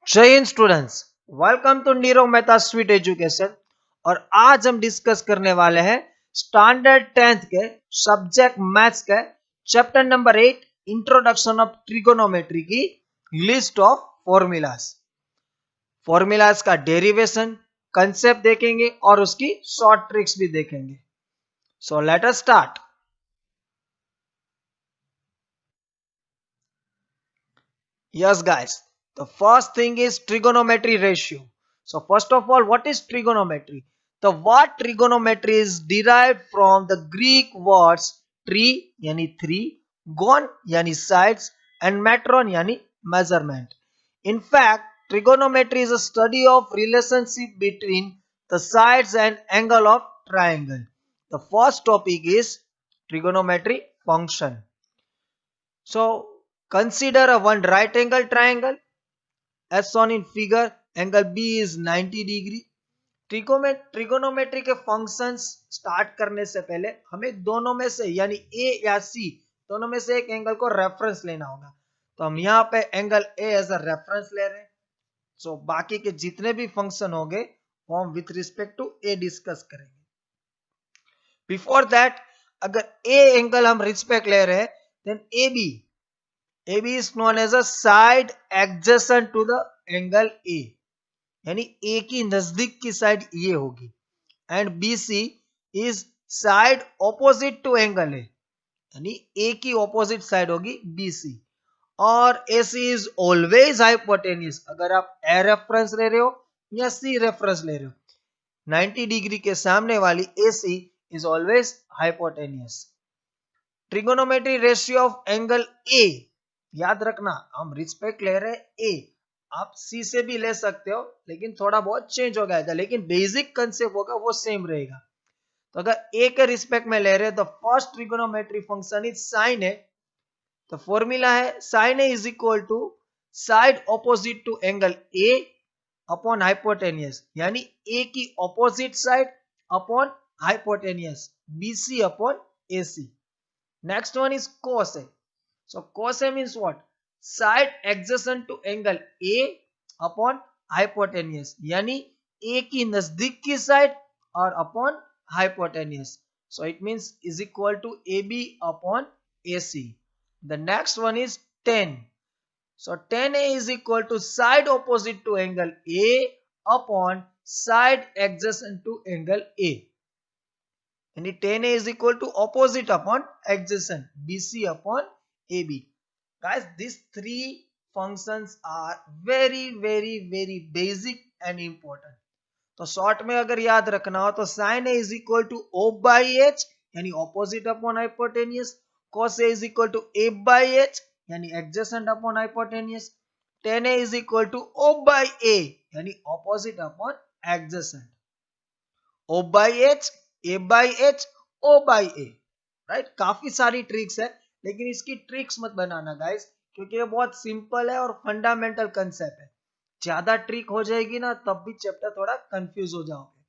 जय हिंद students, welcome to Nirav Mehta sweet education. और आज हम डिस्कस करने वाले हैं स्टैंडर्ड 10th के सब्जेक्ट मैथ्स के chapter number 8 introduction of trigonometry की लिस्ट ऑफ फॉर्मूलाज का डेरिवेशन कंसेप्ट देखेंगे और उसकी शॉर्ट ट्रिक्स भी देखेंगे। So let us start. Yes, guys. The first thing is trigonometry ratio. So first of all, what is trigonometry? The word trigonometry is derived from the Greek words tri yani three, gon yani sides, and metron yani measurement. In fact, trigonometry is a study of relationship between the sides and angle of triangle. The first topic is trigonometry function. So consider a one right angle triangle as shown in figure. Angle B is 90 degree. Trigonometry के functions start करने से पहले हमें दोनों में से यानी ए या सी दोनों में से एक एंगल को रेफरेंस लेना होगा। तो हम यहाँ पे angle A as a reference ले रहे हैं। सो बाकी के जितने भी फंक्शन होंगे वो हम with respect to A discuss करेंगे। बिफोर दैट, अगर ए एंगल हम रिस्पेक्ट ले रहे हैं then AB is known as a side adjacent to the angle A, यानी A की नजदीक की साइड ये होगी। And BC is side opposite to angle A, यानी A की ऑपोजिट साइड होगी BC। और AC is always hypotenuse, अगर आप A रेफरेंस ले रहे हो या C रेफरेंस ले रहे हो, 90 डिग्री के सामने वाली AC is always hypotenuse। Trigonometry ratio of angle A, याद रखना हम रिस्पेक्ट ले रहे हैं ए, आप सी से भी ले सकते हो लेकिन थोड़ा बहुत चेंज हो गया, लेकिन बेसिक कंसेप्ट होगा वो सेम रहेगा। तो अगर ए के रिस्पेक्ट में ले रहे हैं तो first trigonometry function is sine A. तो फॉर्मूला है sine A is equal to side opposite to angle A upon hypotenuse, यानी ए की opposite side upon hypotenuse BC upon AC. Next one is cos A. So cos A means what? Side adjacent to angle A upon hypotenuse, यानी A की नजदीक की side और upon hypotenuse. So it means is equal to AB upon AC. The next one is tan. So tan A is equal to side opposite to angle A upon side adjacent to angle A. And tan A is equal to opposite upon adjacent BC upon AB. Guys, these three functions are very basic and important. तो शॉर्ट में अगर याद रखना हो तो sine A is equal to O by H यानी opposite upon hypotenuse, cos A is equal to A by H यानी adjacent upon hypotenuse, tan A is equal to O by A यानी opposite upon adjacent, O by H, A by H, O by A. Right, काफी सारी tricks है लेकिन इसकी tricks मत बनाना guys, क्योंकि ये बहुत सिंपल है और फंडामेंटल कंसेप्ट है। ज्यादा ट्रिक हो जाएगी ना तब भी चैप्टर थोड़ा कंफ्यूज हो जाओगे।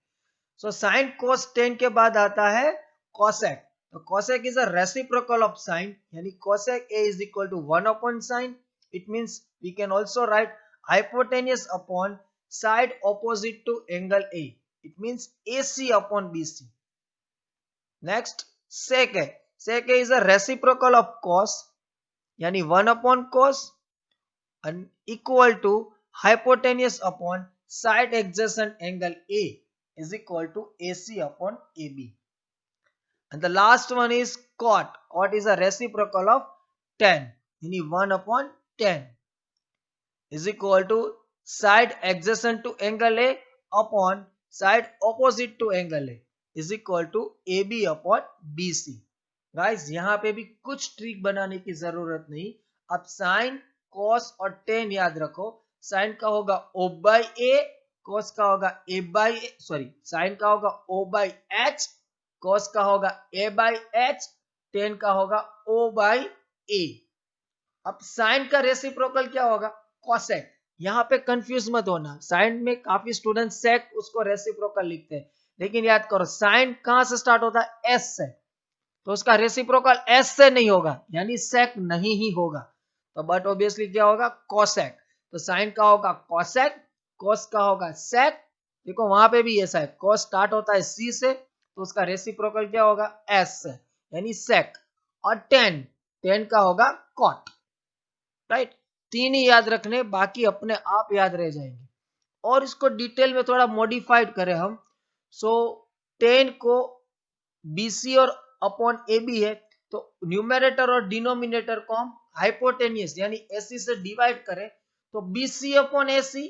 सो साइन कोस टेन के बाद आता है कोसेक। तो cosec is a reciprocal of sine, यानी cosec A is equal to 1 upon sine. It means we can also write hypotenuse upon side opposite to angle A, it means AC upon BC। Next sec है। Sec A is a reciprocal of cos, यानी 1 upon cos and equal to hypotenuse upon side adjacent angle A is equal to AC upon AB. And the last one is cot. Cot is a reciprocal of tan, यानी 1 upon tan is equal to side adjacent to angle A upon side opposite to angle A is equal to AB upon BC. Guys, यहाँ पे भी कुछ trick बनाने की जरूरत नहीं। अब साइन, कॉस और टेन याद रखो। साइन का होगा ओ बाई ए, कॉस का होगा ए बाई ए, सॉरी साइन का होगा ओ बाई एच, कॉस का होगा ए बाई एच, टेन का होगा ओ बाई ए। अब साइन का रेसिप्रोकल क्या होगा? कॉसेक। यहाँ पे कंफ्यूज मत होना, साइन में काफी स्टूडेंट सेक उसको रेसिप्रोकल लिखते हैं, लेकिन याद करो साइन कहां से स्टार्ट होता है? एस से, तो उसका रेसिप्रोकल एस से नहीं होगा, यानी सेक नहीं ही होगा। तो बट ऑब्वियसली क्या होगा? कोसेक। तो साइन का होगा कॉसेक, कॉस का होगा सेक। देखो वहां पे भी ऐसा है, कॉस स्टार्ट होता है सी से, तो उसका रेसिप्रोकल क्या होगा एस से, यानी सेक। और टेन, टेन का होगा कॉट। राइट, तीन ही याद रखने, बाकी अपने आप याद रह जाएंगे। और इसको डिटेल में थोड़ा मॉडिफाइड करें हम, सो टेन को बीसी और अपॉन ए बी है, तो न्यूमेरेटर और डिनोमिनेटर को हम हाइपोटेनियस यानी एसी से डिवाइड करें, तो BC upon AC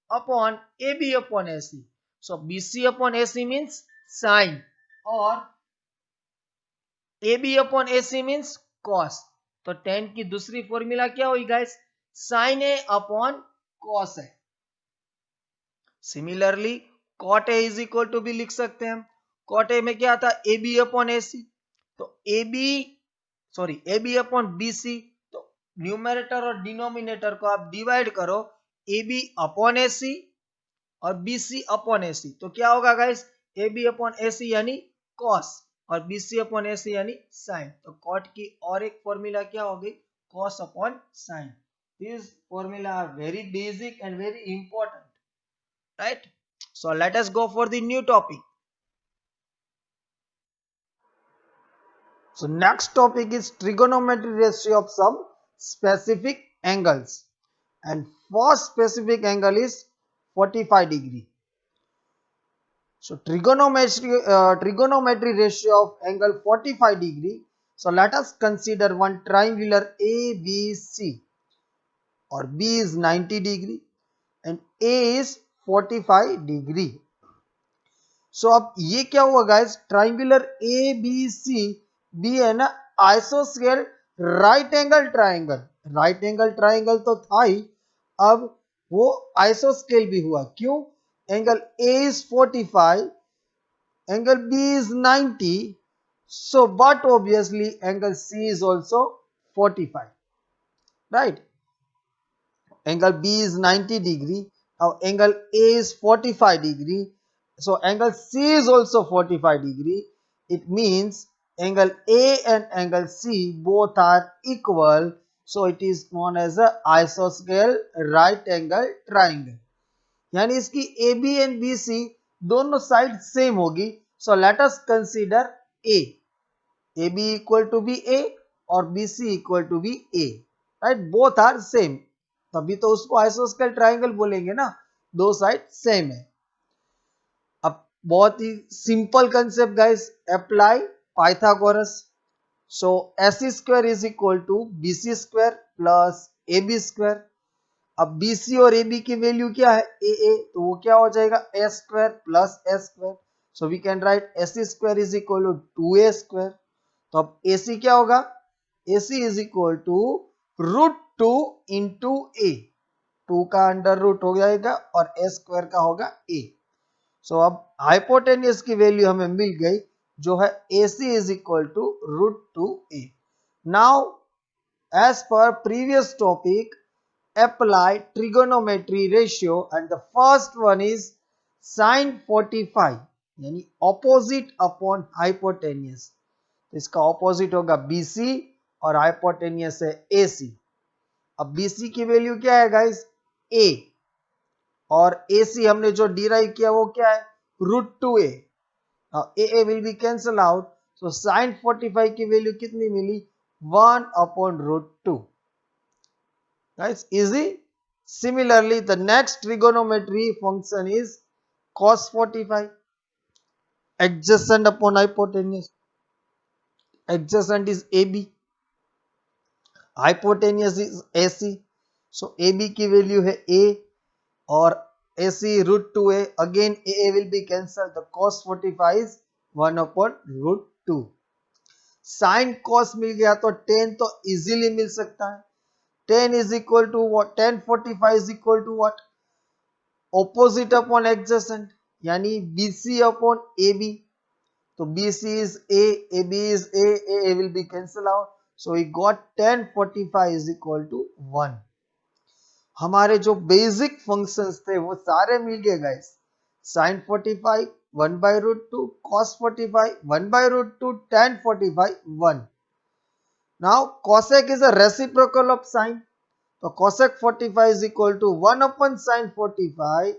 upon A B upon AC. So BC upon AC means sine, और A B upon AC means cos. तो टेन की दूसरी फॉर्मूला क्या हुई guys, sine A upon cos है। Similarly cot A is equal to भी लिख सकते हैं हम। कॉट ए में क्या आता है ए बी अपॉन ए सी, तो A B upon B C. तो न्यूमेरेटर और डिनोमिनेटर को आप डिवाइड करो, ए बी अपॉन ए सी और B C upon A C, तो क्या होगा guys, A B upon A सी यानी कॉस और बी सी अपॉन ए सी यानी साइन। तो कॉट की और एक फॉर्मूला क्या होगी, cos upon sine. This formula are very basic and very important, right? So let us go for the new topic. So next topic is trigonometry ratio of some specific angles, and first specific angle is 45 degree. So trigonometry ratio of angle 45 degree. So let us consider one triangular ABC, or B is 90 degree and A is 45 degree. So अब ये क्या हुआ guys, triangular A B C, B है ना आइसोस्केल right angle triangle. Right angle triangle तो था ही, अब वो आइसोस्केल भी हुआ। क्यों, angle A is 45, angle B is 90, so but obviously angle C is also 45, right. Angle B is 90 degree. Now angle A is 45 degree. So angle C is also 45 degree. It means angle A and angle C both are equal. So it is known as a isosceles right angle triangle. यानी इसकी AB and BC दोनों side same होगी. So let us consider A. AB equal to BA और BC equal to BA. Right? Both are same. तभी तो उसको आइसोस्केल triangle बोलेंगे ना, दो साइड सेम है। अब बहुत ही simple concept guys, apply Pythagoras. So AC square is equal to BC square plus AB square. अब BC और AB की वैल्यू क्या है AA, तो वो क्या हो जाएगा A square plus S square. So we can write AC square is equal to 2A square. तो अब AC क्या होगा, AC is equal to √2 into A, 2 का अंडर रूट हो जाएगा और ए स्क्वायर का होगा ए। सो अब हाइपोटेनियस की वैल्यू हमें मिल गई, जो है AC is equal to √2a। Now as per previous topic apply trigonometry ratio and the first one is sine 45 यानी ऑपोजिट अपॉन हाइपोटेनियस। तो इसका ऑपोजिट होगा BC और हाइपोटेनियस है AC। अब BC की वैल्यू क्या है गाइस A, और AC हमने जो डिराइव किया वो क्या है √2a। AA will be cancel out, so sine 45 की वैल्यू कितनी मिली 1 upon √2। Guys easy. Similarly the next trigonometry function is cos 45, adjacent upon hypotenuse। Adjacent is AB, hypotenuse is AC। So AB की value है A और AC √2a, again AA will be cancelled, the cos 45 is 1 upon √2। Sign cos मिल गया तो tan तो easily मिल सकता है। tan is equal to what, tan 45 is equal to what, opposite upon adjacent, यानी BC upon AB। तो BC is A, AB is A, AA will be cancelled out, so we got tan 45 is equal to 1। हमारे जो basic functions थे वो सारे मिल गए guys. Sine 45 1 by √2, cos 45 1 by √2, tan 45 1। Now cosec is a reciprocal of sine, तो cosec 45 is equal to 1 upon sin 45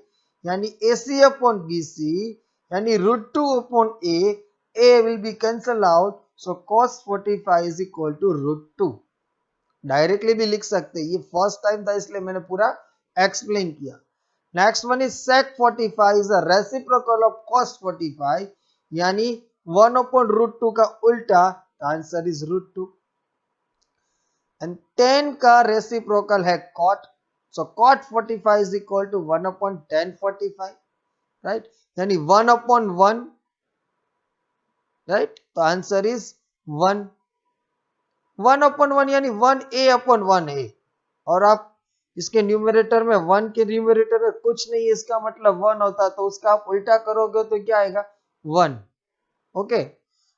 यानी AC upon BC यानी √2 upon A will be cancel out, so cos 45 is equal to √2. Directly भी लिख सकते हैं, ये first time था इसलिए मैंने पूरा एक्सप्लेन किया. Next one is sec 45 is a reciprocal of cos 45 यानी 1 upon √2 का उल्टा, आंसर इज √2. एंड tan का रेसिप्रोकल है cot, so cot 45 is equal to 1 upon tan 45, right? यानी 1 upon 1, right? तो आंसर इज 1. 1 upon 1 यानी 1a upon 1a, और आप इसके न्यूमरेटर में 1 के न्यूमरेटर में कुछ नहीं है, इसका मतलब 1 होता, तो उसका आप उल्टा करोगे तो क्या आएगा 1. Okay,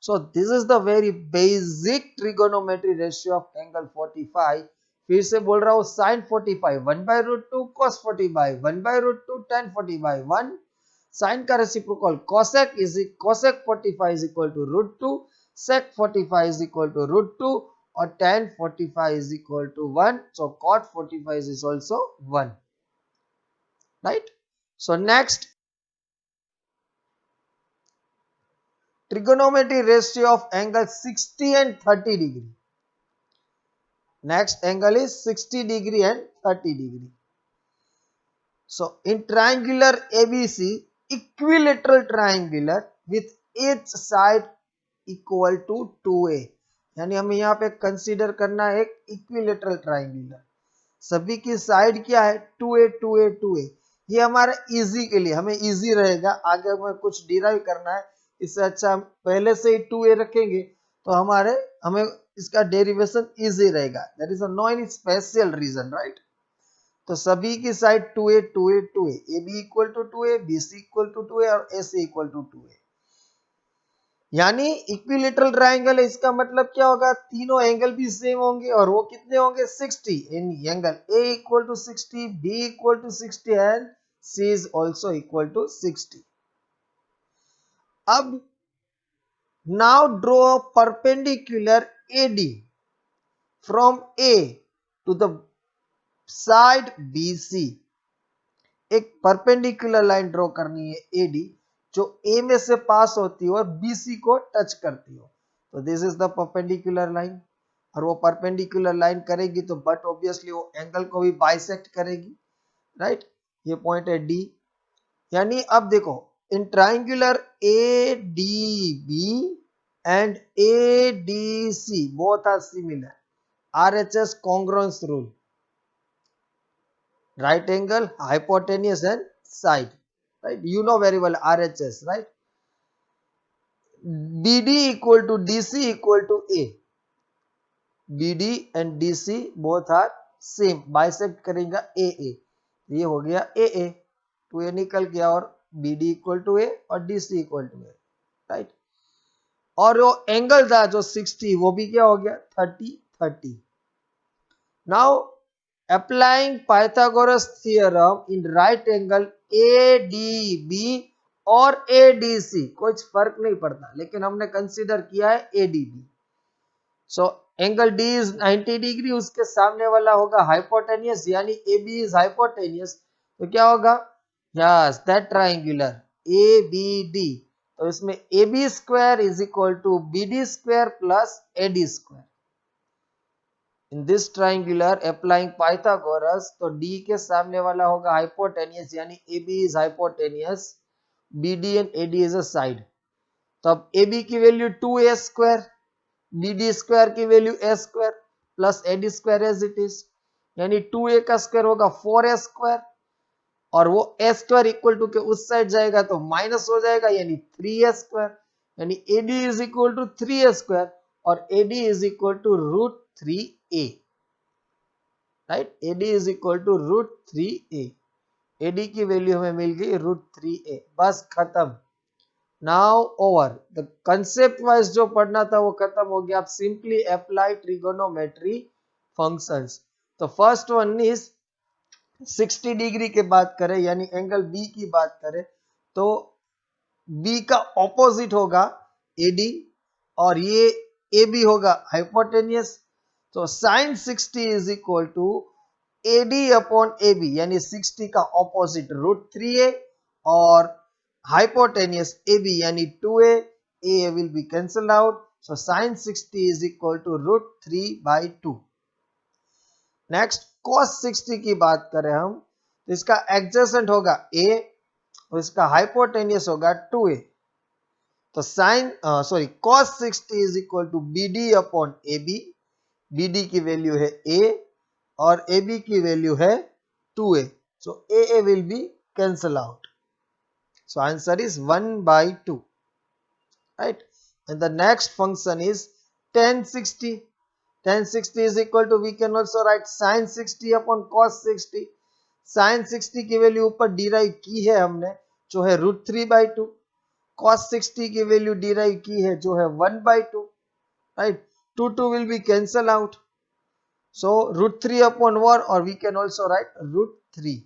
so this is the very basic trigonometry ratio of angle 45. फिर से बोल रहा हूँ, sin 45 1 by √2, cos 45 1 by √2, tan 45 1, sin का reciprocal cosec 45 is equal to √2, sec 45 is equal to √2 और tan 45 is equal to 1, so cot 45 is also 1, right? So next, trigonometry ratio of angle 60 and 30 degree. Next angle is 60 degree and 30 degree. So in triangular ABC, equilateral triangular with each side equal to 2a, यानी हमें यहाँ पे consider करना है एक equilateral triangular, सभी की side क्या है 2a 2a 2a. ये हमारा इजी के लिए, हमें इजी रहेगा, आगे हमें कुछ डिराइव करना है, इससे अच्छा हम पहले से ही 2a रखेंगे तो हमें इसका डेरिवेशन इजी रहेगा. That is no any special reason, right? तो सभी की side 2a 2a 2a, AB equal to 2a, BC equal to 2a और AC इक्वल टू 2a, यानी इक्विलेटरल ट्राइंगल है. इसका मतलब क्या होगा, तीनों एंगल भी सेम होंगे और वो कितने होंगे 60. In angle A equal to 60, B equal to 60 and C is also equal to 60. अब now draw perpendicular AD from A to the side BC. एक परपेंडिकुलर लाइन ड्रॉ करनी है AD जो A में से पास होती हो और BC को टच करती हो. तो this is the perpendicular line, और वो परपेंडिकुलर लाइन करेगी तो बट ऑब्वियसली वो एंगल को भी बाइसेक्ट करेगी, राइट? ये पॉइंट है D. यानी अब देखो, in triangular ADB and ADC both are similar, RHS congruence rule, right angle, hypotenuse and side, right? You know very well RHS, right? BD equal to DC equal to A. BD and DC both are same, bisect करेगा AA, ये हो गया AA, 2A निकल गया और BD equal to A और DC equal to A, right? और वो एंगल था जो 60, वो भी क्या हो गया 30 30. Now applying Pythagoras theorem in right angle ADB और ADC, कुछ फर्क नहीं पड़ता, लेकिन हमने कंसीडर किया है ADB. So angle D is 90 degree, उसके सामने वाला होगा हाइपोटेनियस, यानी AB इज हाइपोटेनियस, तो क्या होगा, यस दैट ट्राइंगुलर ABD. तो इसमें AB square is equal to BD square plus AD square. In this triangular applying Pythagoras, तो D के सामने वाला होगा हाइपोटेनियस, यानी AB is hypotenuse, BD and AD is a side. तो अब AB की value 2A square, BD square की value A square plus AD square as it is, यानी 2A का स्क्वायर होगा 4A स्क्वायर, और वो A स्क्वायर इक्वल टू के उस साइड जाएगा तो माइनस हो जाएगा, यानी 3A स्क्वायर, यानी AD is equal to 3A square और AD is equal to √3A, right? AD is equal to √3A. AD की वैल्यू हमें मिल गई √3A, बस खत्म. Now over, the concept wise जो पढ़ना था वो खत्म हो गया. आप सिंपली अप्लाई ट्रिगोनोमेट्री फंक्शंस. तो फर्स्ट वन इज 60 डिग्री के बात करें, यानी एंगल B की बात करें, तो B का ऑपोजिट होगा AD और ये AB होगा हाइपोटेनियस. तो sin 60 is equal to AD upon AB यानी 60 का ऑपोजिट √3a और हाइपोटेनियस AB यानी 2a, a will be cancelled out, so sin 60 is equal to √3/2. Next cos 60 की बात करें हम तो इसका एडजेसेंट होगा a और इसका हाइपोटेनियस होगा 2a, तो cos 60 is equal to BD upon AB, BD की वैल्यू है a और AB की वैल्यू है 2a, so AA will be cancel out, so answer is 1/2, right? And the next function is tan 60. Tan 60 is equal to, we can also write sin 60 upon cos 60. sin 60 की value ऊपर derive की है हमने जो है √3/2, cos 60 की value derive की है जो है 1/2, right? 2 will be cancel out, so √3 upon 1, or we can also write √3.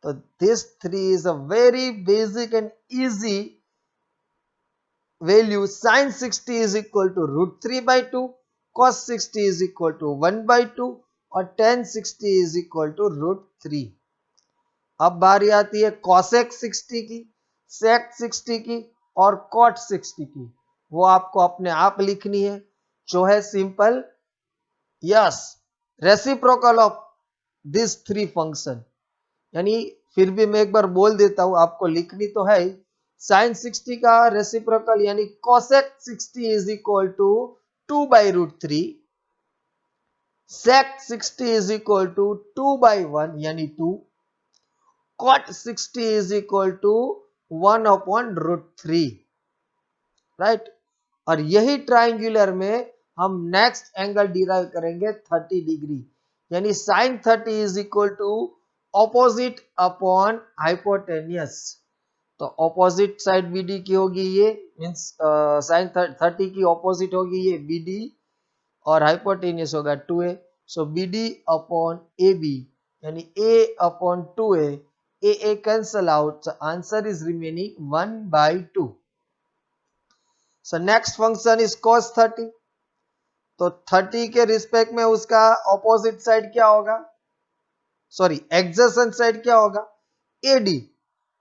So this 3 is a very basic and easy value. Sin 60 is equal to √3/2, cos 60 is equal to 1/2 और tan 60 is equal to √3. अब बारी आती है cosec 60 की, sec 60 की और cot 60 की, वो आपको अपने आप लिखनी है जो है simple yes reciprocal of this three function, यानी फिर भी मैं एक बार बोल देता हूं, आपको लिखनी तो है ही। sin 60 का रेसिप्रोकल यानी cosec 60 is equal to 2/√3, sec 60 is equal to 2/1 यानी 2, cot 60 is equal to 1/√3, right? और यही ट्राइंगुलर में हम नेक्स्ट एंगल डिराइव करेंगे 30 डिग्री, यानी sin 30 is equal to opposite upon hypotenuse, तो ऑपोजिट साइड BD की होगी ये, मींस sin 30 की ऑपोजिट होगी ये BD और हाइपोटेनियस होगा 2a, सो BD अपॉन AB यानी a upon 2a, a cancel out, so answer is remaining 1/2. So next function is cos 30, तो 30 के रिस्पेक्ट में उसका ऑपोजिट साइड क्या होगा, सॉरी एडजेसेंट साइड क्या होगा AD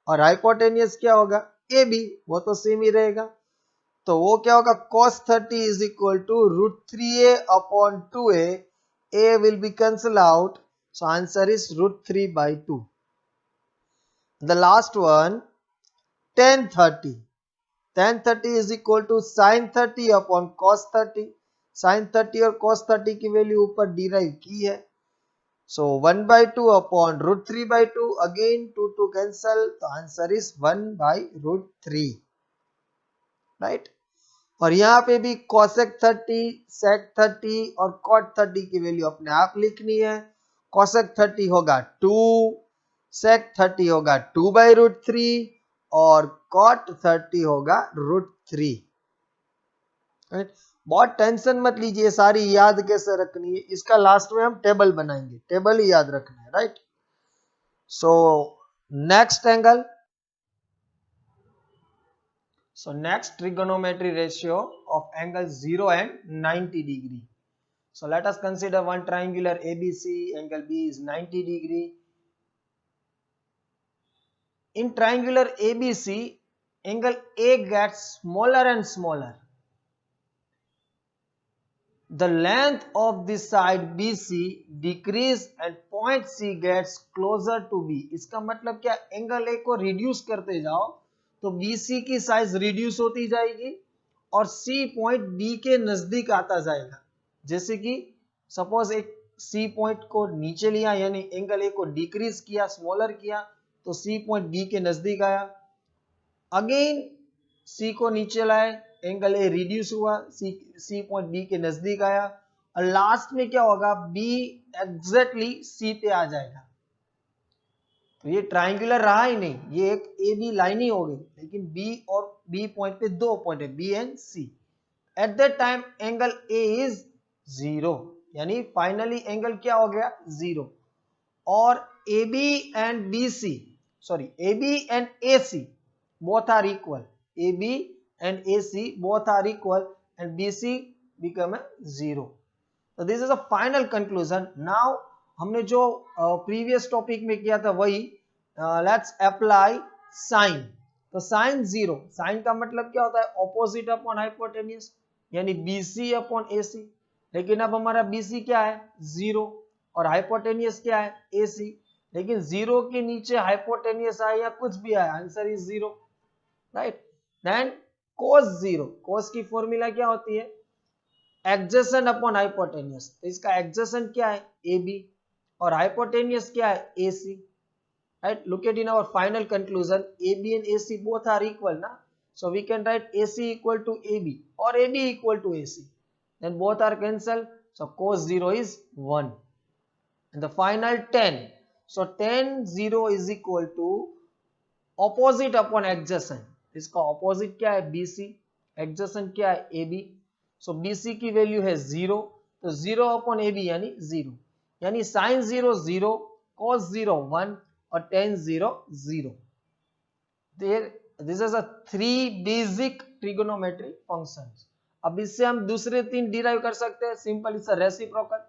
और हाइपोटेनियस क्या होगा AB, वो तो सेम ही रहेगा, तो वो क्या होगा cos 30 is equal to √3a upon 2a, a will be cancel out, so answer is √3/2. The last one tan 30, tan 30 is equal to sin 30 upon cos 30, sin 30 और cos 30 की वैल्यू ऊपर डिराइव की है, so 1/2 upon √3/2, again 2 cancel, तो answer is 1/√3, right? और यहाँ पे भी cosec 30, sec 30 और cot 30 की वैल्यू अपने आप लिखनी है, cosec 30 होगा 2, sec 30 होगा 2/√3 और cot 30 होगा √3, राइट? बहुत टेंशन मत लीजिए, सारी याद कैसे रखनी है, इसका लास्ट में हम टेबल बनाएंगे, टेबल ही याद रखना है, right? So next angle, so next trigonometry ratio of angle 0 and 90 degree. So let us consider one triangular ABC, angle B is 90 degree. In triangular ABC, angle A gets smaller and smaller. The length of this side BC decrease and point C gets closer to B. इसका मतलब क्या, angle A को reduce करते जाओ तो BC की size reduce होती जाएगी और C पॉइंट B के नजदीक आता जाएगा। जैसे कि सपोज एक C पॉइंट को नीचे लिया, यानी एंगल A को डिक्रीज किया, स्मॉलर किया, तो C पॉइंट B के नजदीक आया, अगेन C को नीचे लाए, एंगल A रिड्यूस हुआ, C पॉइंट B के नजदीक आया, और लास्ट में क्या होगा, B एग्जैक्टली C पे आ जाएगा। तो ये ट्राइंगुलर रहा ही नहीं, ये एक AB लाइन ही हो गई, लेकिन B और B पॉइंट पे दो पॉइंट है, B and C। Eight that time angle A is 0, यानी फाइनली एंगल क्या हो गया 0, और AB and BC, sorry AB and AC both are equal, AB and AC both are equal and BC become a 0. So this is a final conclusion. Now हमने जो previous topic में किया था वही, लेट्स अप्लाई साइन। तो sign 0, sign का मतलब क्या होता है, ऑपोजिट अपॉन हाइपोटेन्यूस, यानी BC अपॉन AC। लेकिन अब हमारा BC क्या है, 0, और हाइपोटेन्यूस क्या है, AC। लेकिन 0 के नीचे हाइपोटेन्यूस आए या कुछ भी आए, answer is 0, right. Then cos 0, cos की फॉर्मूला क्या होती है, एडजेसेंट अपॉन हाइपोटेन्यूस। तो इसका एडजेसेंट क्या है, AB, और हाइपोटेन्यूस क्या है, AC, right? Look at in our final conclusion, AB and AC both are equal na, so we can write AC equal to AB or AB equal to AC, then both are cancelled, so cos 0 is 1, and the final 10, so tan 0 is equal to opposite upon adjacent। इसका opposite क्या है, BC, adjacent क्या है, AB, so BC की value है 0, तो 0 upon AB यानी 0, यानी sin 0 0, cos 0 1 और tan 0 0। This is a 3 basic trigonometry functions. अब इससे हम दूसरे 3 डिराइव कर सकते हैं, सिंपल, इट्स रेसिप्रोकल।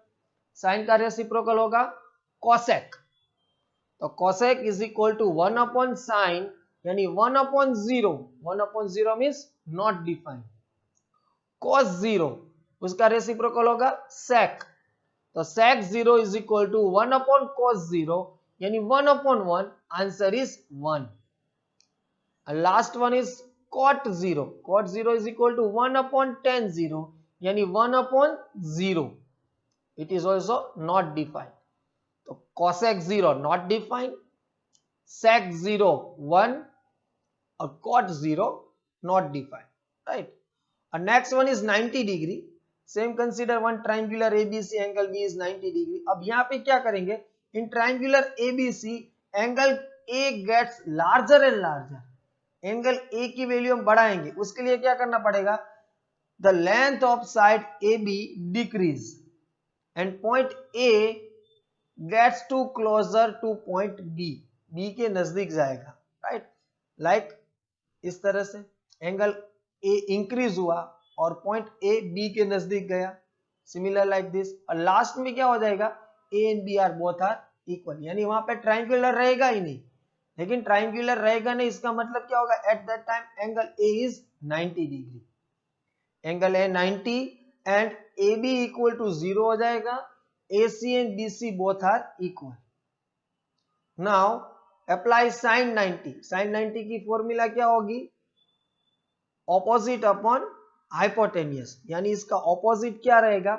साइन का रेसिप्रोकल होगा कोसेक, तो cosec is equal to 1 upon sine, यानी 1 upon 0, 1 upon 0 means not defined. cos 0 उसका रेसिप्रोकल होगा सेक, तो sec 0 is equal to 1 upon cos 0, यानी 1 upon 1, answer is 1। Last one is cot 0, cot 0 is equal to 1 upon tan 0, यानी 1 upon 0, it is also not defined. तो cosec 0 not defined, sec 0 1 और cot 0 not defined, right. And next one is 90 degree. Same consider one triangular ABC, angle B is 90 degree. अब यहाँ पे क्या करेंगे, in triangular ABC angle A gets larger and larger. Angle A की value हम बढ़ाएंगे, उसके लिए क्या करना पड़ेगा, the length of side AB decrease and point A gets to closer to point B. B के नजदीक जाएगा, right? Like इस तरह से एंगल A इंक्रीज हुआ और पॉइंट A B के नजदीक गया, सिमिलर लाइक दिस। और लास्ट में क्या हो जाएगा, A and B are both are equal, यानी वहां पे ट्राइंगुलर रहेगा ही नहीं। लेकिन ट्राइंगुलर रहेगा नहीं, इसका मतलब क्या होगा, at that time angle A is 90 degree, angle A 90 and AB equal to 0 हो जाएगा, AC and BC both are equal. Now apply sine 90, sine 90 की फॉर्मूला क्या होगी, ऑपोजिट अपॉन हाइपोटेन्यूस, यानी इसका ऑपोजिट क्या रहेगा,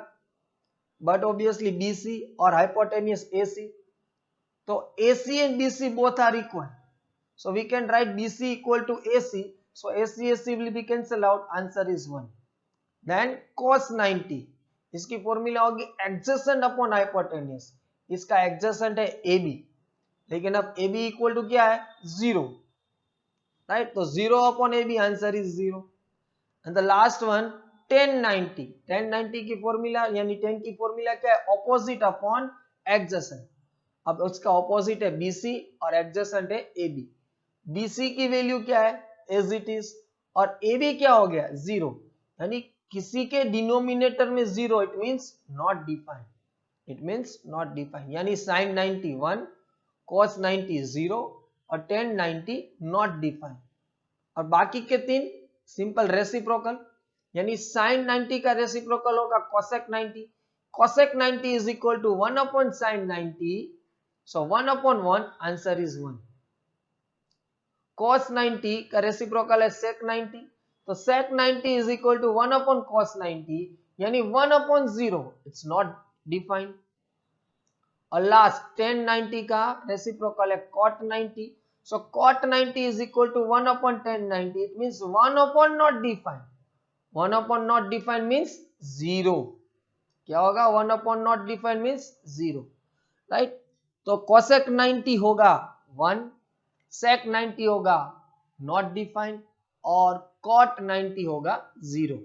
बट ऑब्वियसली BC और हाइपोटेन्यूस AC, तो AC and BC both are equal, so we can write BC equal to AC, so AC will be cancel out, answer is 1। Then cos 90, इसकी formula होगी adjacent upon hypotenuse, इसका adjacent है AB, लेकिन अब AB equal to क्या है, 0, right, तो 0 upon AB, answer is 0। And the last one tan 90, tan 90 की फॉर्मूला, यानी tan की फॉर्मूला क्या है, ऑपोजिट अपॉन एडजेसेंट। अब उसका ऑपोजिट है BC और एडजेसेंट है AB। BC की वैल्यू क्या है, एज इट इज, और AB क्या हो गया, 0, यानी किसी के डिनोमिनेटर में 0, it means not defined, it means not defined, यानी sin 90 1, cos 90 0 और tan 90 नॉट डिफाइंड। और बाकी के 3 सिंपल रेसिप्रोकल, यानी sin 90 का रेसिप्रोकल होगा cosec 90, cosec 90 is equal to 1 upon sin 90, so 1 upon 1, answer is 1। cos 90 का रेसिप्रोकल है sec 90, तो sec 90 is equal to 1 upon cos 90, यानी 1 अपॉन 0, इट्स नॉट डिफाइंड। और लास्ट tan 90 का रेसिप्रोकल है cot 90, so cot 90 is equal to 1 upon tan 90, it means 1 upon not defined, 1 upon not defined means 0, क्या होगा, 1 upon not defined means 0, right? तो cosec 90 होगा 1, sec 90 होगा not defined और cot 90 होगा 0।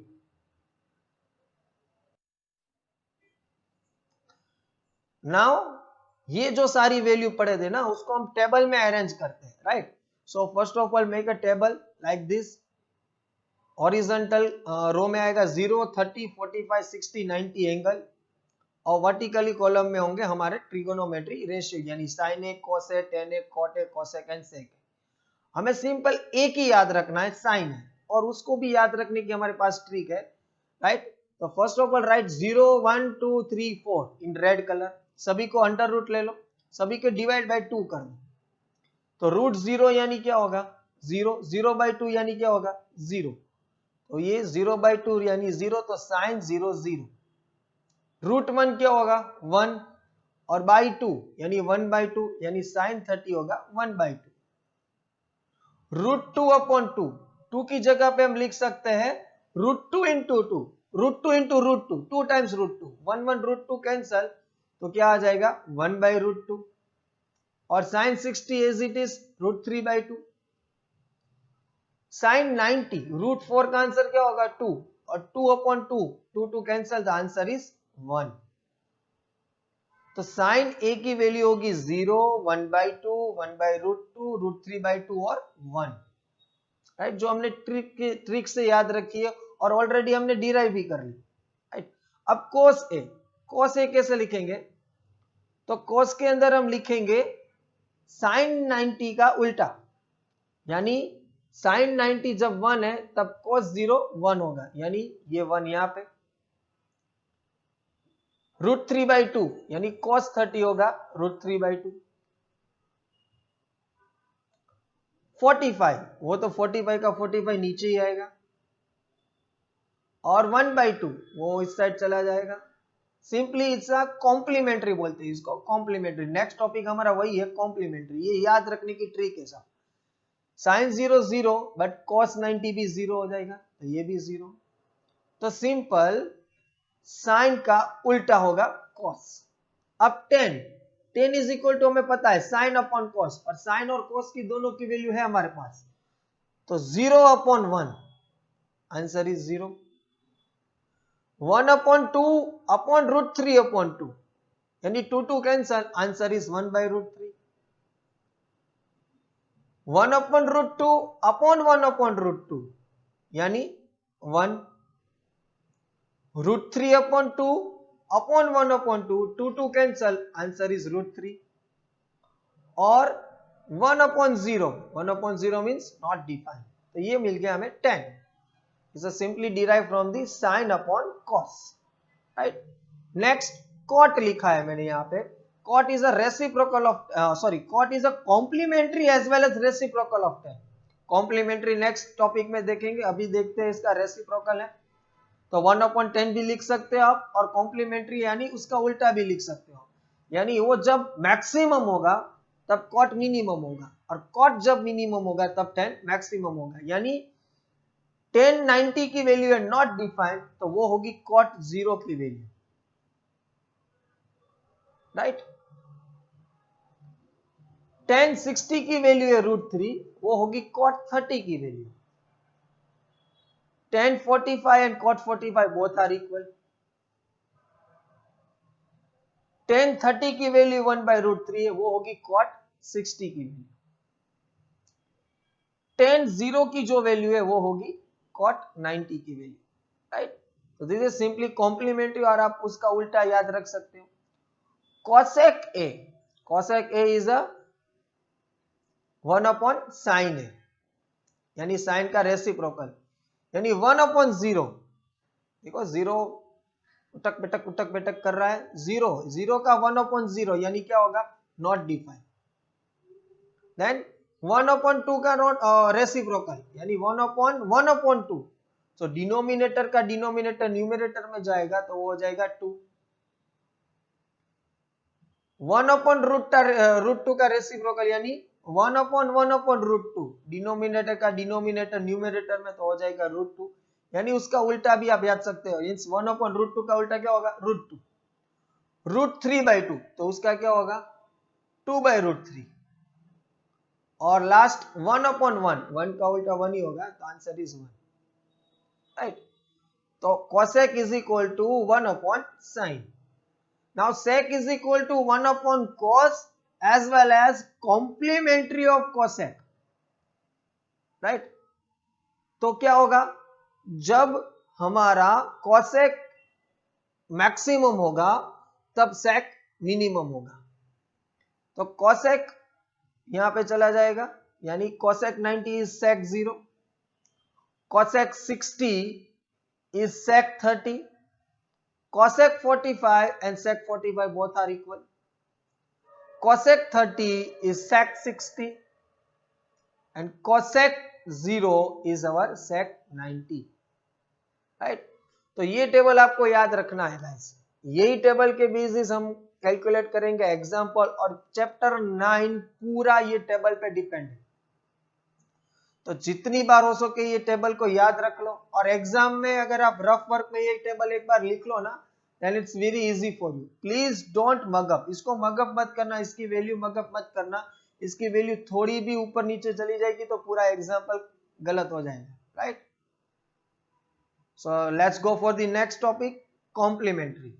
नाउ ये जो सारी वैल्यू पढ़े थे ना, उसको हम टेबल में अरेंज करते हैं, right. So first of all make a table like this, horizontal row में आएगा 0 30 45 60 90 एंगल, और वर्टिकली कॉलम में होंगे हमारे ट्रिगोनोमेट्री रेशियो यानी sine A, cos A, tan A, cot A, cosec and sec. हमें सिंपल एक ही याद रखना है, साइन है, और उसको भी याद रखने की हमारे पास ट्रिक है, राइट। तो first of all right 0 1 2 3 4 in red colour, सभी को अंडर रूट ले लो, सभी को डिवाइड बाय 2 कर दो। तो रूट 0 यानी क्या होगा 0, 0 बाय 2 यानी क्या होगा 0, तो ये 0 बाय 2 यानी 0, तो साइन 0 0। रूट 1 क्या होगा 1 और बाई 2 यानी 1 बाई 2 यानी साइन 30 होगा 1 बाई 2। रूट 2 अपॉन 2, 2 की जगह पे हम लिख सकते हैं root 2 into 2, root 2 into root 2, 2 times root 2, 1 1 root 2 cancel, तो क्या आ जाएगा 1 बाई रूट 2, और sine 60 as it is root 3 by 2। Sine 90 root 4 का आंसर क्या होगा 2, और 2 upon 2, 2 2 cancel, the answer is 1। तो साइन ए की वैल्यू होगी 0, 1 by 2, 1 by root 2, root 3 by 2 और 1, राइट, जो हमने ट्रिक से याद रखी है और ऑलरेडी हमने डिराइव भी कर ली, राइट। अब कोस ए, कोस ए कैसे लिखेंगे, तो कोस के अंदर हम लिखेंगे साइन 90 का उल्टा, यानी साइन 90 जब 1 है तब कोस 0 1 होगा, यानी ये 1 यहां पे, रूट 3 बाई 2 यानी cos 30 होगा रूट 3 बाई 2। 45, वो तो 45 का 45 नीचे ही आएगा, और 1 बाई 2 वो इस साइड चला जाएगा। सिंपली इट्स अ कॉम्प्लीमेंट्री बोलते हैं इसको, कॉम्प्लीमेंट्री। नेक्स्ट टॉपिक हमारा वही है कॉम्प्लीमेंट्री, ये याद रखने की ट्रिक है सब। साइन 0 0 बट cos 90 भी 0 हो जाएगा, तो ये भी 0, तो सिंपल साइन का उल्टा होगा cos। अब 10 इज इक्वल टू हमें पता है साइन अपॉन कॉस, और साइन और कॉस की दोनों की वैल्यू है हमारे पास, तो 0 upon 1 answer is 0। 1 upon 2 upon root 3 upon 2 यानी 2 2 cancel, answer is 1 by root 3। 1 upon root 2 upon 1 upon root 2 यानी 1, root 3 upon 2 upon 1 upon 2, 2 2 cancel, answer is root 3। और 1 upon 0, 1 upon 0 means not defined, तो ये मिल गया हमें 10। Is simply derive from the sine upon cos, right. Next cot लिखा है मैंने यहाँ पे, cot is a reciprocal of cot is a complementary as well as reciprocal of 10। Complementary next topic में देखेंगे, अभी देखते हैं इसका रेसिप्रोकल है, तो 1 अपॉन 10 भी लिख सकते हो आप, और कॉम्प्लीमेंट्री यानी उसका उल्टा भी लिख सकते हो, यानी वो जब मैक्सिमम होगा तब कॉट मिनिमम होगा, और कॉट जब मिनिमम होगा तब 10 मैक्सिमम होगा, यानी 10 90 की वैल्यू है नॉट डिफाइंड, तो वो होगी कॉट 0 की वैल्यू, राइट। 10 60 की वैल्यू है रूट 3, वो होगी कॉट 30 की value. 10 45 and cot 45 both are equal। 10 30 की वैल्यू 1 बाई रूट 3 है, वो होगी cot 60 की वैल्यू। 10 0 की जो वैल्यू है वो होगी cot 90 की वैल्यू, राइट। तो दिस इज सिंपली कॉम्प्लीमेंट्री, और आप उसका उल्टा याद रख सकते हो। cosec a, cosec a is a 1 upon sine A, यानी साइन का रेसिप्रोकल, यानी 1 अपॉन 0, देखो 0 उटक बेटक कर रहा है, 0 का 1 अपॉन 0 यानी क्या होगा नॉट डिफाइंड। देन 1 अपॉन 2 का नॉट रेसिप्रोकल, यानी 1 अपॉन 2, तो डिनोमिनेटर का डिनोमिनेटर न्यूमरेटर में जाएगा, तो वो हो जाएगा 2। 1 अपॉन रूट 2 का रेसिप्रोकल, यानी 1 अपॉन रूट 2, डिनोमिनेटर का डिनोमिनेटर न्यूमरेटर में, तो हो जाएगा रूट 2, यानी उसका उल्टा भी आप याद सकते हो, मींस 1 अपॉन रूट 2 का उल्टा क्या होगा रूट 2। रूट 3 बाई 2, तो उसका क्या होगा 2 बाई रूट 3, और लास्ट 1 अपॉन 1 का उल्टा 1 ही होगा, तो आंसर इज 1, राइट। तो cosec is equal to 1 upon sine. Now sec is equal to 1 upon cos as well as complementary of cosec, right. तो क्या होगा, जब हमारा cosec मैक्सिमम होगा तब सेक मिनिमम होगा। तो कोसेक यहां पे चला जाएगा, यानी cosec 90 is sec 0, cosec 60 is sec 30, cosec 45 and sec 45 both are equal. Cosec 30 is sec 60 and cosec 0 is our sec 90, right? तो ये टेबल आपको याद रखना है गाइस, यही टेबल के बेसिस हम कैलकुलेट करेंगे एग्जांपल, और चैप्टर 9 पूरा ये टेबल पे डिपेंड है। तो जितनी बार हो सके ये टेबल को याद रख लो, और एग्जाम में अगर आप रफ वर्क में ये टेबल एक बार लिख लो ना, then it's very easy for you. Please don't mug up, इसको मगअप मत करना, इसकी वैल्यू मगअप मत करना, इसकी वैल्यू थोड़ी भी ऊपर नीचे चली जाएगी तो पूरा एग्जाम्पल गलत हो जाएगा, right? So let's go for the next topic, complementary.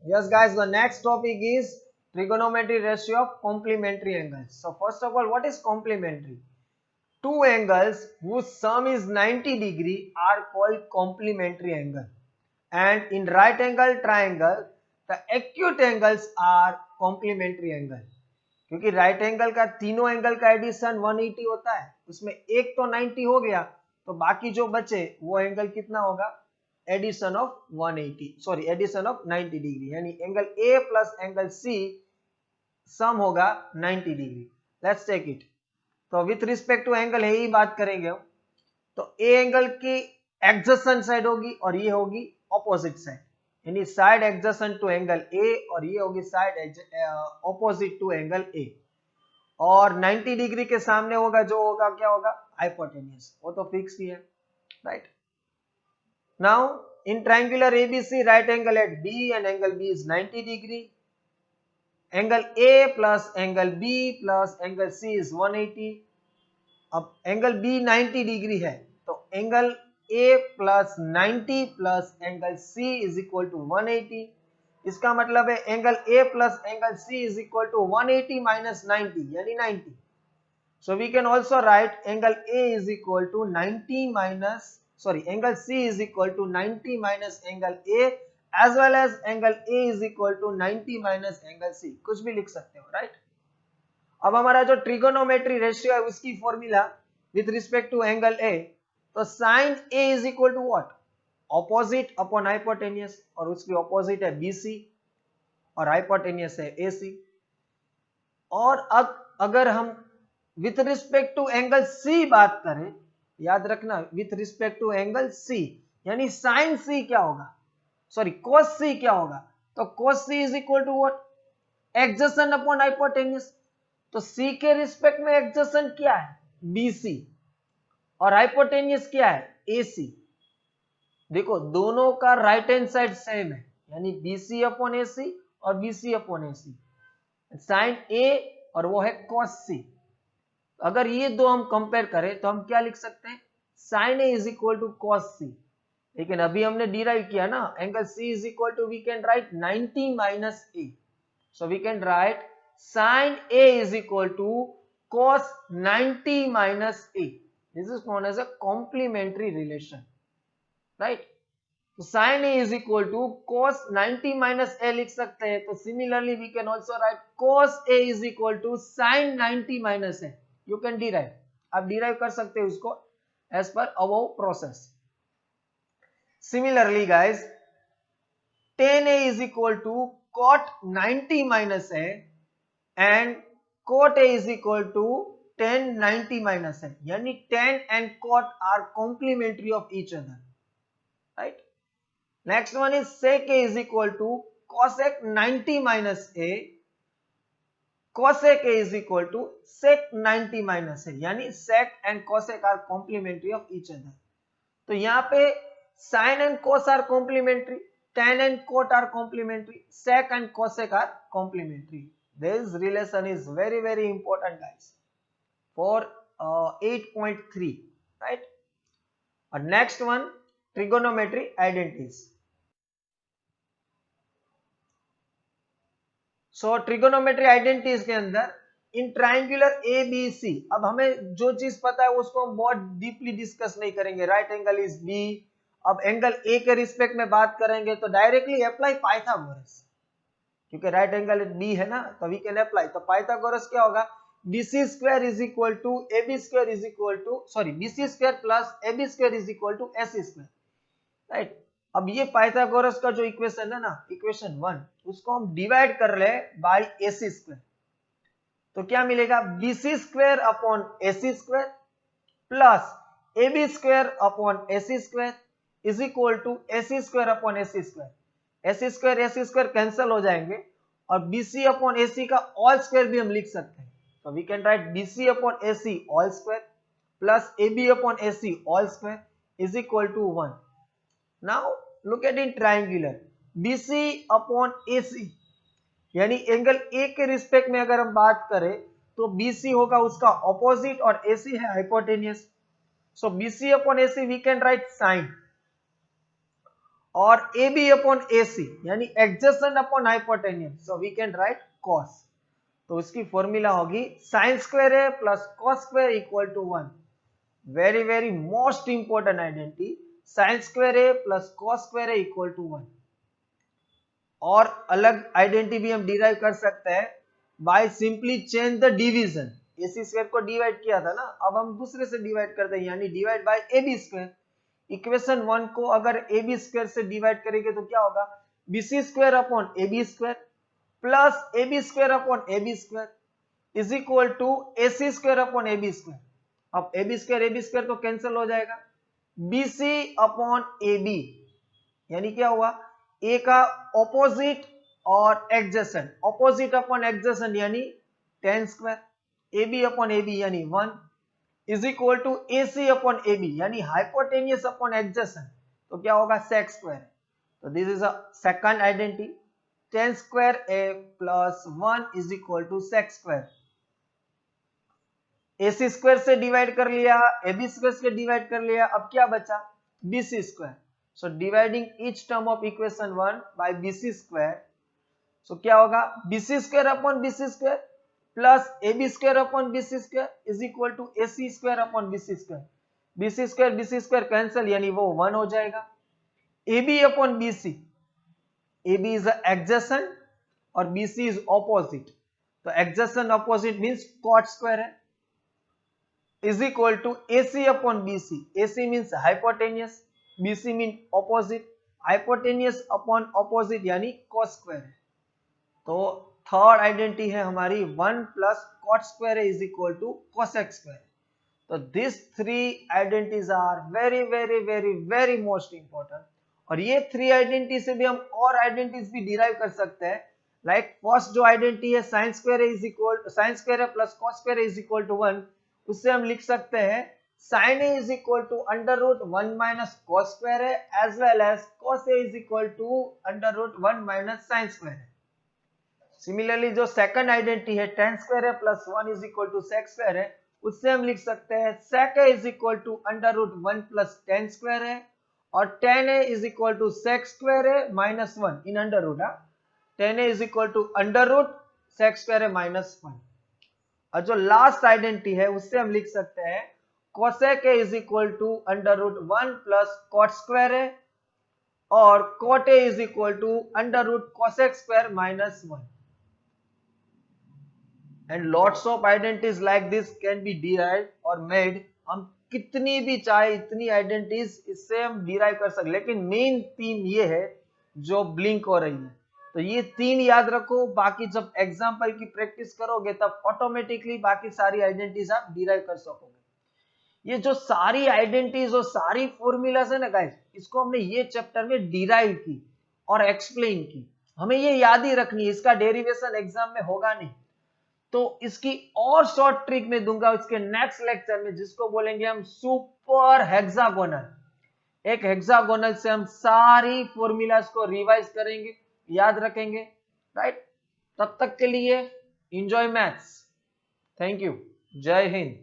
Yes guys, the next topic is trigonometry ratio of complementary angles. So first of all, what is complementary? Two angles whose sum is 90 degree are called complementary angle, and in right angle triangle the acute angles are complementary angle. क्योंकि right angle का तीनों angle का addition 180 होता है, उसमें एक तो 90 हो गया, तो बाकी जो बचे वो एंगल कितना होगा, addition of 180, sorry addition of 90 degree, यानी angle A plus angle C sum होगा 90 डिग्री। Let's take it. तो विथ रिस्पेक्ट टू एंगल है ही बात करेंगे हम। तो ए एंगल की एडजेसेंट साइड होगी और ये होगी ऑपोजिट साइड, यानी side adjacent to angle A, और ये होगी side opposite to angle A, और 90 डिग्री के सामने होगा जो होगा क्या होगा, हाइपोटेन्यूज, वो तो फिक्स ही है, right? Now in triangular ABC, right angle at B and angle B is 90 degree. Angle A plus angle B plus angle C is 180. अब angle B 90 degree है, तो angle A plus 90 plus angle C is equal to 180. इसका मतलब है angle A plus angle C is equal to 180 minus 90, यानी 90. So we can also write angle A is equal to 90 minus angle C is equal to 90 minus angle A, as well as angle A is equal to 90 minus angle C, कुछ भी लिख सकते हो, right? अब हमारा जो trigonometry ratio है उसकी formula with respect to angle A, तो sine A is equal to what, opposite upon hypotenuse, और उसकी ऑपोजिट है BC और हाइपोटेन्यूस है AC। और अब अगर हम with respect to angle C बात करें, याद रखना with respect to angle C, यानी साइन C क्या होगा, सॉरी कोस C क्या होगा, तो cos C is equal to what, adjacent upon hypotenuse. तो C के रिस्पेक्ट में एडजेसेंट क्या है, BC, और हाइपोटेन्यूस क्या है, AC। देखो दोनों का राइट हैंड साइड सेम है, यानी BC अपॉन AC और BC upon AC, sine A और वो है कोस C। अगर ये दो हम कंपेयर करें तो हम क्या लिख सकते हैं, sine A is equal to cos C, लेकिन अभी हमने डिराइव किया ना angle C is equal to, we can write 90 minus A, so we can write sine A is equal to cos 90 minus A, this is known as a complementary relation, right? तो sine A is equal to cos 90 minus A लिख सकते हैं। तो similarly we can also write cos A is equal to sine 90 minus A, you can derive, आप derive कर सकते हैं उसको as per above process. Similarly guys tan A is equal to cot 90 minus A and cot A is equal to tan 90 minus A, यानी tan and cot are complementary of each other, right? Next one is sec A is equal to cosec 90 minus A, cosec A is equal to sec 90 minus A, यानी sec and cosec are complementary of each other। तो यहाँ पे sin and cos are complementary, tan and cot are complementary, sec and cosec are complementary. This relation is very very important guys for 8.3, right? And next one, trigonometry identities. So trigonometry identities के अंदर इन triangular ABC, अब हमें जो चीज पता है उसको हम बहुत डीपली डिस्कस नहीं करेंगे। राइट एंगल इज B अब एंगल ए के रिस्पेक्ट में बात करेंगे तो डायरेक्टली अप्लाई पाइथागोरस, क्योंकि राइट एंगल बी है ना, तो वी कैन अप्लाई। तो पाइथागोरस क्या होगा, BC square is equal to AB square is equal to BC square plus AB square is equal to AC square, right. अब ये Pythagoras का जो इक्वेशन है ना, इक्वेशन 1, उसको हम डिवाइड कर रहे हैं बाय AC स्क्वायर, तो क्या मिलेगा, BC square upon AC square plus AB square upon AC square is equal to AC square upon AC square. AC square cancel हो जाएंगे और BC अपॉन AC का ऑल स्क्वायर भी हम लिख सकते हैं, तो we can write BC upon AC all square plus AB upon AC all square is equal to 1। Now look at in triangular, BC upon AC यानी एंगल A के respect में अगर हम बात करें तो BC होगा उसका ऑपोजिट और AC है hypotenuse, so BC upon AC we can write sine, और AB अपॉन AC यानी adjacent upon hypotenuse, so we can write cos। तो इसकी फॉर्मूला होगी साइन स्क्वायर है plus cos square equal to 1। Very very most important identity, sine square है plus cos square है equal to 1। और अलग identity भी हम डिराइव कर सकते हैं by simply change the division. AC square को डिवाइड किया था ना, अब हम दूसरे से डिवाइड करते हैं, यानी divide by AB square. Equation 1 को अगर AB स्क्वायर से डिवाइड करेंगे तो क्या होगा, BC square upon AB square plus AB square upon AB square is equal to AC square upon AB square. अब AB स्क्वायर तो कैंसिल हो जाएगा, BC अपॉन AB यानी क्या हुआ, A का ऑपोजिट और एडजेसेंट, ऑपोजिट अपॉन एडजेसेंट यानी tan square, AB upon AB यानी 1 is equal to AC upon AB यानी हाइपोटेन्यूस अपॉन एडजेसेंट, तो क्या होगा sec स्क्वायर। तो this is a second identity, tan square A plus 1 is equal to sec square. AC square से divide कर लिया, AB square से डिवाइड कर लिया, अब क्या बचा, BC square. So dividing each term of equation 1 by BC square, so क्या होगा, BC square upon BC square plus AB square upon BC square is equal to AC square upon BC square. BC square cancel यानी वो 1 हो जाएगा। AB upon BC, AB is adjacent और BC is opposite, तो adjacent opposite means cot square है, is equal to AC upon BC। AC means hypotenuse, BC mean opposite, hypotenuse upon opposite यानी cos square है। तो third identity है हमारी 1 plus cot square is equal to cosec square. तो this three identities are very very very very most important, और ये three identity से भी हम और आइडेंटिटीज भी डिराइव कर सकते हैं। लाइक फर्स्ट जो आइडेंटिटी है sine square is equal, sine square plus cos square is equal to 1, उससे हम लिख सकते हैं sin a is equal to under root 1 minus cos square है, as well as cos a is equal to under root 1 minus sin square है। Similarly जो second identity है tan square है plus 1 is equal to sec square है, उससे हम लिख सकते हैं sec a is equal to under root 1 plus tan square है, और tan a is equal to sec square है minus 1 in under root, tan a is equal to under root sec square है माइनस 1। और जो last identity है उससे हम लिख सकते हैं cosec a is equal to under root 1 plus cot square है, और cot a is equal to under root cosec square minus 1। And lots of identities like this can be derived और made. हम कितनी भी चाहे इतनी आइडेंटिटीज इससे हम डिराइव कर सकते, लेकिन मेन थीम ये है जो ब्लिंक हो रही है। तो ये तीन याद रखो, बाकी जब एग्जाम्पल की प्रैक्टिस करोगे तब ऑटोमेटिकली बाकी सारी आइडेंटिटीज आप डिराइव कर सकोगे। ये जो सारी आइडेंटिटीज और सारी फॉर्मूलाज है ना गाइस, इसको हमने ये चैप्टर में डिराइव की और एक्सप्लेन की। हमें ये याद ही रखनी है, इसका डेरिवेशन एग्जाम में होगा नहीं, तो इसकी और शॉर्ट ट्रिक में दूंगा इसके नेक्स्ट लेक्चर में, जिसको बोलेंगे हम सुपर हेक्सागोनल। एक हेक्सागोनल से हम सारी फॉर्मूलाज को रिवाइज करेंगे, याद रखेंगे, राइट। तब तक के लिए एंजॉय मैथ्स। थैंक यू, जय हिंद।